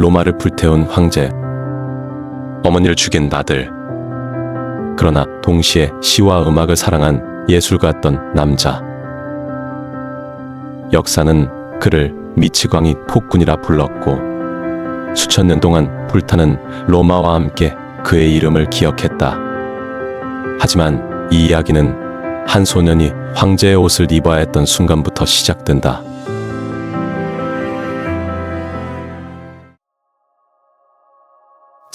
로마를 불태운 황제, 어머니를 죽인 아들, 그러나 동시에 시와 음악을 사랑한 예술가였던 남자. 역사는 그를 미치광이 폭군이라 불렀고 수천 년 동안 불타는 로마와 함께 그의 이름을 기억했다. 하지만 이 이야기는 한 소년이 황제의 옷을 입어야 했던 순간부터 시작된다.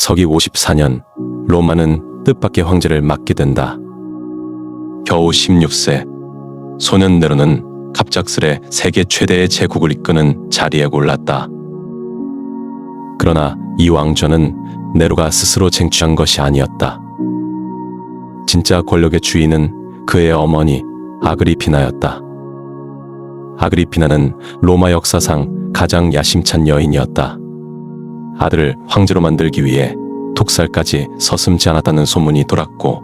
서기 54년 로마는 뜻밖의 황제를 맡게 된다. 겨우 16세 소년 네로는 갑작스레 세계 최대의 제국을 이끄는 자리에 올랐다. 그러나 이 왕좌는 네로가 스스로 쟁취한 것이 아니었다. 진짜 권력의 주인은 그의 어머니 아그리피나였다. 아그리피나는 로마 역사상 가장 야심찬 여인이었다. 아들을 황제로 만들기 위해 독살까지 서슴지 않았다는 소문이 돌았고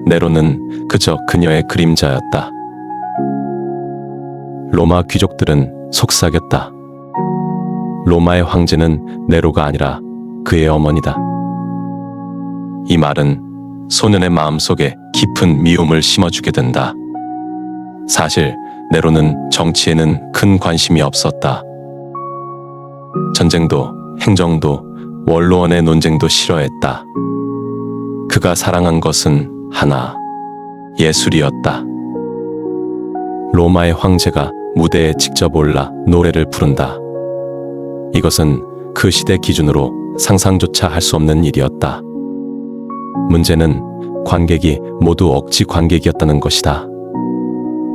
네로는 그저 그녀의 그림자였다. 로마 귀족들은 속삭였다. 로마의 황제는 네로가 아니라 그의 어머니다. 이 말은 소년의 마음속에 깊은 미움을 심어주게 된다. 사실 네로는 정치에는 큰 관심이 없었다. 전쟁도 행정도 원로원의 논쟁도 싫어했다. 그가 사랑한 것은 하나, 예술이었다. 로마의 황제가 무대에 직접 올라 노래를 부른다. 이것은 그 시대 기준으로 상상조차 할 수 없는 일이었다. 문제는 관객이 모두 억지 관객이었다는 것이다.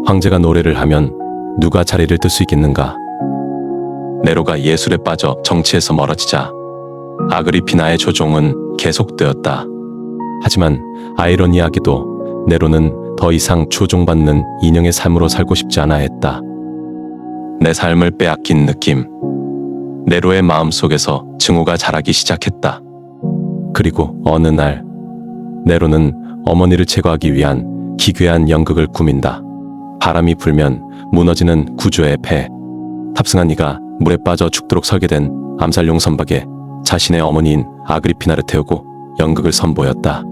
황제가 노래를 하면 누가 자리를 뜰 수 있겠는가? 네로가 예술에 빠져 정치에서 멀어지자 아그리피나의 조종은 계속되었다. 하지만 아이러니하게도 네로는 더 이상 조종받는 인형의 삶으로 살고 싶지 않아 했다. 내 삶을 빼앗긴 느낌. 네로의 마음속에서 증오가 자라기 시작했다. 그리고 어느 날 네로는 어머니를 제거하기 위한 기괴한 연극을 꾸민다. 바람이 불면 무너지는 구조의 배. 탑승한 이가 물에 빠져 죽도록 설계된 암살용 선박에 자신의 어머니인 아그리피나를 태우고 연극을 선보였다.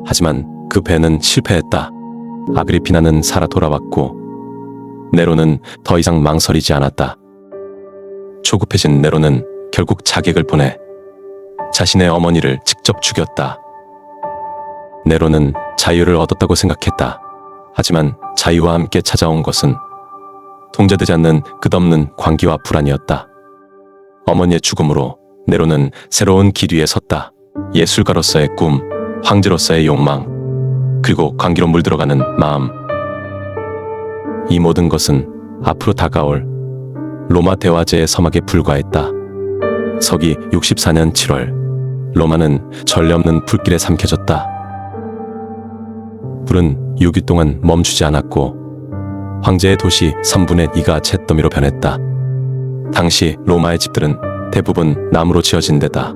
하지만 그 배는 실패했다. 아그리피나는 살아 돌아왔고 네로는 더 이상 망설이지 않았다. 조급해진 네로는 결국 자객을 보내 자신의 어머니를 직접 죽였다. 네로는 자유를 얻었다고 생각했다. 하지만 자유와 함께 찾아온 것은 통제되지 않는 끝없는 광기와 불안이었다. 어머니의 죽음으로 네로는 새로운 길 위에 섰다. 예술가로서의 꿈, 황제로서의 욕망, 그리고 광기로 물들어가는 마음. 이 모든 것은 앞으로 다가올 로마 대화제의 서막에 불과했다. 서기 64년 7월 로마는 전례 없는 불길에 삼켜졌다. 불은 6일 동안 멈추지 않았고 황제의 도시 3분의 2가 잿더미로 변했다. 당시 로마의 집들은 대부분 나무로 지어진 데다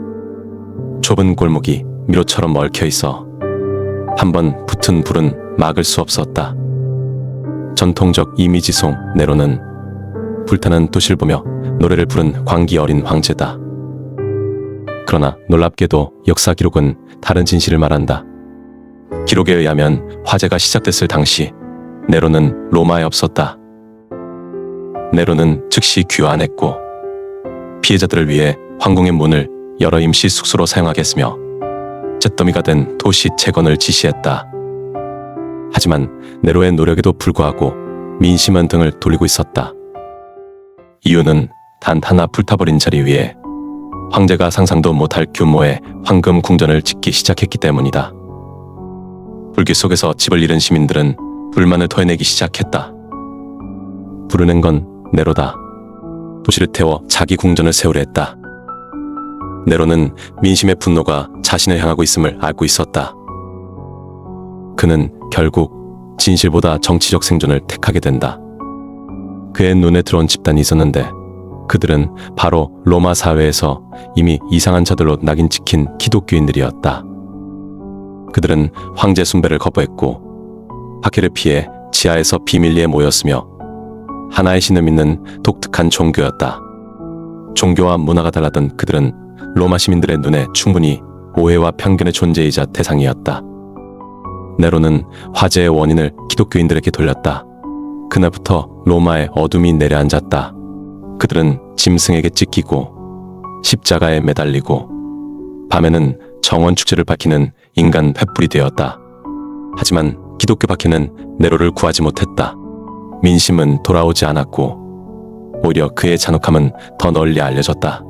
좁은 골목이 미로처럼 얽혀 있어 한번 붙은 불은 막을 수 없었다. 전통적 이미지송 네로는 불타는 도시를 보며 노래를 부른 광기 어린 황제다. 그러나 놀랍게도 역사 기록은 다른 진실을 말한다. 기록에 의하면 화재가 시작됐을 당시 네로는 로마에 없었다. 네로는 즉시 귀환했고 피해자들을 위해 황궁의 문을 여러 임시 숙소로 사용하겠으며 잿더미가 된 도시 재건을 지시했다. 하지만 네로의 노력에도 불구하고 민심은 등을 돌리고 있었다. 이유는 단 하나 불타버린 자리 위에 황제가 상상도 못할 규모의 황금 궁전을 짓기 시작했기 때문이다. 불길 속에서 집을 잃은 시민들은 불만을 토해내기 시작했다. 부르는 건 네로다. 도시를 태워 자기 궁전을 세우려 했다. 네로는 민심의 분노가 자신을 향하고 있음을 알고 있었다. 그는 결국 진실보다 정치적 생존을 택하게 된다. 그의 눈에 들어온 집단이 있었는데 그들은 바로 로마 사회에서 이미 이상한 자들로 낙인 찍힌 기독교인들이었다. 그들은 황제 숭배를 거부했고 박해를 피해 지하에서 비밀리에 모였으며 하나의 신을 믿는 독특한 종교였다. 종교와 문화가 달랐던 그들은 로마 시민들의 눈에 충분히 오해와 편견의 존재이자 대상이었다. 네로는 화재의 원인을 기독교인들에게 돌렸다. 그날부터 로마의 어둠이 내려앉았다. 그들은 짐승에게 찢기고 십자가에 매달리고 밤에는 정원 축제를 밝히는 인간 횃불이 되었다. 하지만 기독교 박해는 네로를 구하지 못했다. 민심은 돌아오지 않았고 오히려 그의 잔혹함은 더 널리 알려졌다.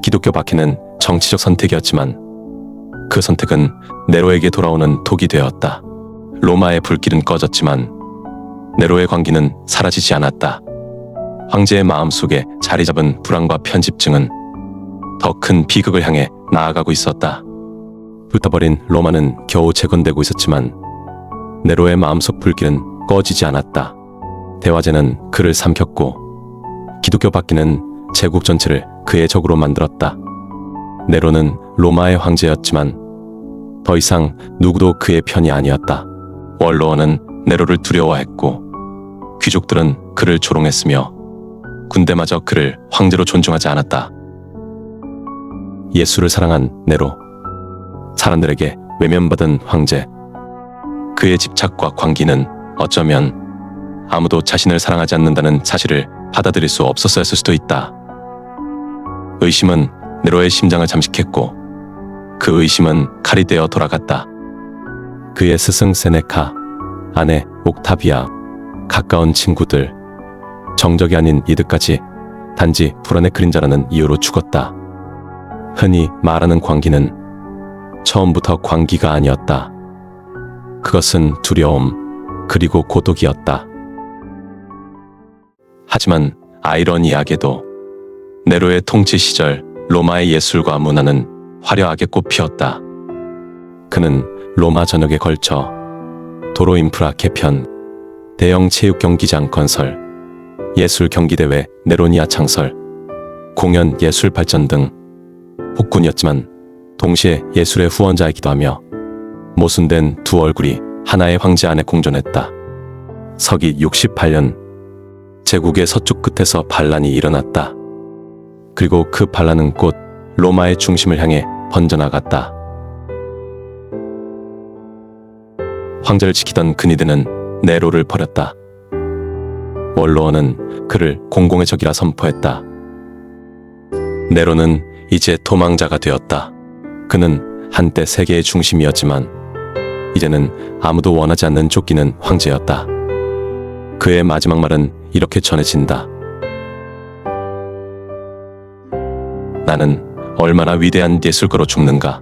기독교 박해는 정치적 선택이었지만 그 선택은 네로에게 돌아오는 독이 되었다. 로마의 불길은 꺼졌지만 네로의 광기는 사라지지 않았다. 황제의 마음속에 자리 잡은 불안과 편집증은 더 큰 비극을 향해 나아가고 있었다. 불타버린 로마는 겨우 재건되고 있었지만 네로의 마음속 불길은 꺼지지 않았다. 대화제는 그를 삼켰고 기독교 박기는 제국 전체를 그의 적으로 만들었다. 네로는 로마의 황제였지만 더 이상 누구도 그의 편이 아니었다. 원로원은 네로를 두려워했고 귀족들은 그를 조롱했으며 군대마저 그를 황제로 존중하지 않았다. 예수를 사랑한 네로, 사람들에게 외면받은 황제, 그의 집착과 광기는 어쩌면 아무도 자신을 사랑하지 않는다는 사실을 받아들일 수 없었을 수도 있다. 의심은 네로의 심장을 잠식했고 그 의심은 칼이 되어 돌아갔다. 그의 스승 세네카, 아내 옥타비아, 가까운 친구들, 정적이 아닌 이들까지 단지 불안의 그림자라는 이유로 죽었다. 흔히 말하는 광기는 처음부터 광기가 아니었다. 그것은 두려움, 그리고 고독이었다. 하지만 아이러니하게도 네로의 통치 시절 로마의 예술과 문화는 화려하게 꽃피었다. 그는 로마 전역에 걸쳐 도로 인프라 개편, 대형 체육 경기장 건설, 예술 경기대회 네로니아 창설, 공연 예술 발전 등 폭군이었지만 동시에 예술의 후원자이기도 하며 모순된 두 얼굴이 하나의 황제 안에 공존했다. 서기 68년 제국의 서쪽 끝에서 반란이 일어났다. 그리고 그 반란은 곧 로마의 중심을 향해 번져나갔다. 황제를 지키던 근위대는 네로를 버렸다. 원로원은 그를 공공의 적이라 선포했다. 네로는 이제 도망자가 되었다. 그는 한때 세계의 중심이었지만 이제는 아무도 원하지 않는 쫓기는 황제였다. 그의 마지막 말은 이렇게 전해진다. 나는 얼마나 위대한 예술가로 죽는가.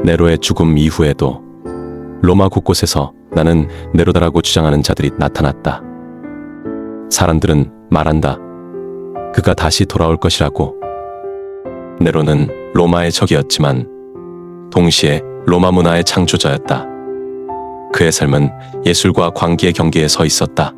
네로의 죽음 이후에도 로마 곳곳에서 나는 네로다라고 주장하는 자들이 나타났다. 사람들은 말한다. 그가 다시 돌아올 것이라고. 네로는 로마의 적이었지만 동시에 로마 문화의 창조자였다. 그의 삶은 예술과 광기의 경계에 서 있었다.